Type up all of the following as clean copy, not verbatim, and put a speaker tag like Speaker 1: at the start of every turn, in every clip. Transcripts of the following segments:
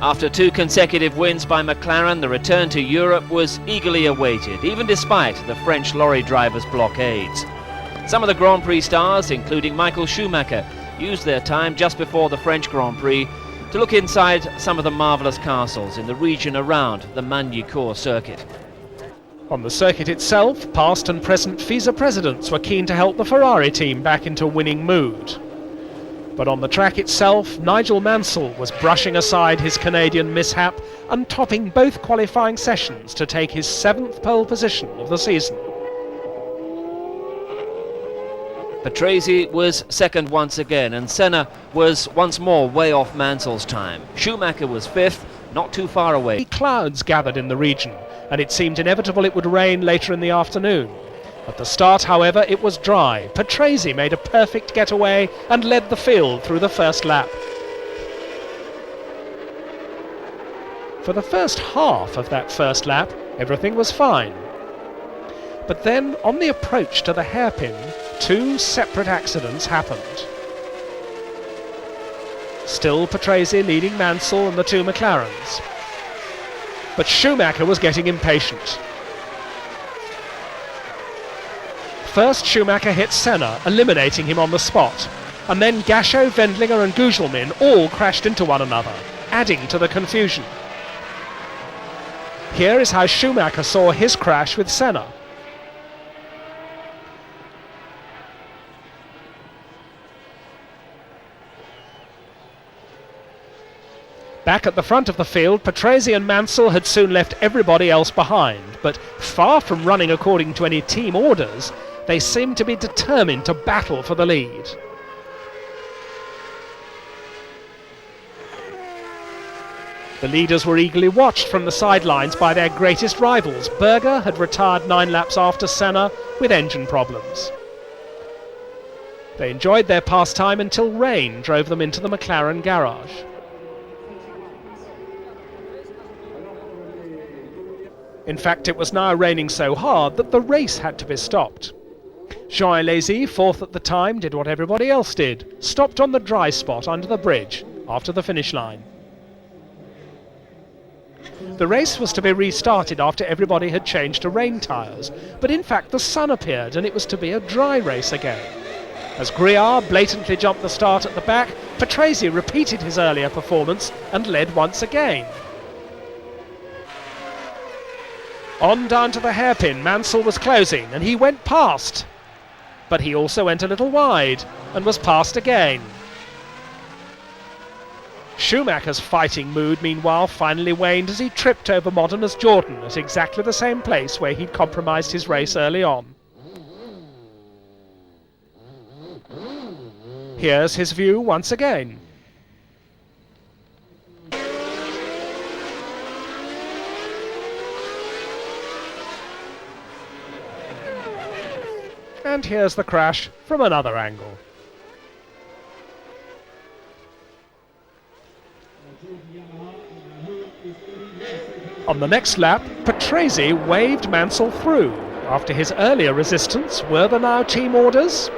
Speaker 1: After 2 consecutive wins by McLaren, the return to Europe was eagerly awaited, even despite the French lorry drivers' blockades. Some of the Grand Prix stars, including Michael Schumacher, used their time just before the French Grand Prix to look inside some of the marvellous castles in the region around the Magny-Cours circuit.
Speaker 2: On the circuit itself, past and present FISA presidents were keen to help the Ferrari team back into winning mood. But on the track itself, Nigel Mansell was brushing aside his Canadian mishap and topping both qualifying sessions to take his 7th pole position of the season.
Speaker 1: Patrese was second once again, and Senna was once more way off Mansell's time. Schumacher was 5th, not too far away.
Speaker 2: Clouds gathered in the region, and it seemed inevitable it would rain later in the afternoon. At the start, however, it was dry. Patrese made a perfect getaway and led the field through the first lap. For the first half of that first lap, everything was fine. But then, on the approach to the hairpin, 2 separate accidents happened. Still Patrese leading Mansell and the 2 McLarens. But Schumacher was getting impatient. First, Schumacher hit Senna, eliminating him on the spot. And then Gachot, Wendlinger and Gugelmin all crashed into one another, adding to the confusion. Here is how Schumacher saw his crash with Senna. Back at the front of the field, Patrese and Mansell had soon left everybody else behind, but far from running according to any team orders, they seemed to be determined to battle for the lead. The leaders were eagerly watched from the sidelines by their greatest rivals. Berger had retired 9 laps after Senna with engine problems. They enjoyed their pastime until rain drove them into the McLaren garage. In fact, it was now raining so hard that the race had to be stopped. Jean Alesi, 4th at the time, did what everybody else did, stopped on the dry spot under the bridge after the finish line. The race was to be restarted after everybody had changed to rain tyres, but in fact the sun appeared and it was to be a dry race again. As Grilliard blatantly jumped the start at the back, Patrese repeated his earlier performance and led once again. On down to the hairpin, Mansell was closing and he went past. But he also went a little wide and was passed again. Schumacher's fighting mood, meanwhile, finally waned as he tripped over Moden's Jordan at exactly the same place where he'd compromised his race early on. Here's his view once again. And here's the crash from another angle. On the next lap, Patrese waved Mansell through. After his earlier resistance, were there now team orders?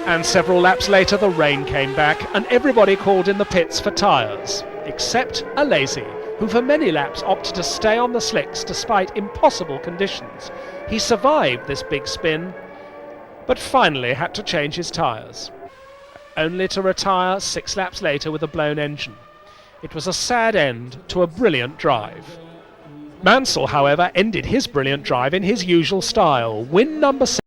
Speaker 2: And several laps later the rain came back and everybody called in the pits for tyres, except Alesi, who for many laps opted to stay on the slicks despite impossible conditions. He survived this big spin, but finally had to change his tyres, only to retire 6 laps later with a blown engine. It was a sad end to a brilliant drive. Mansell, however, ended his brilliant drive in his usual style. Win number 6.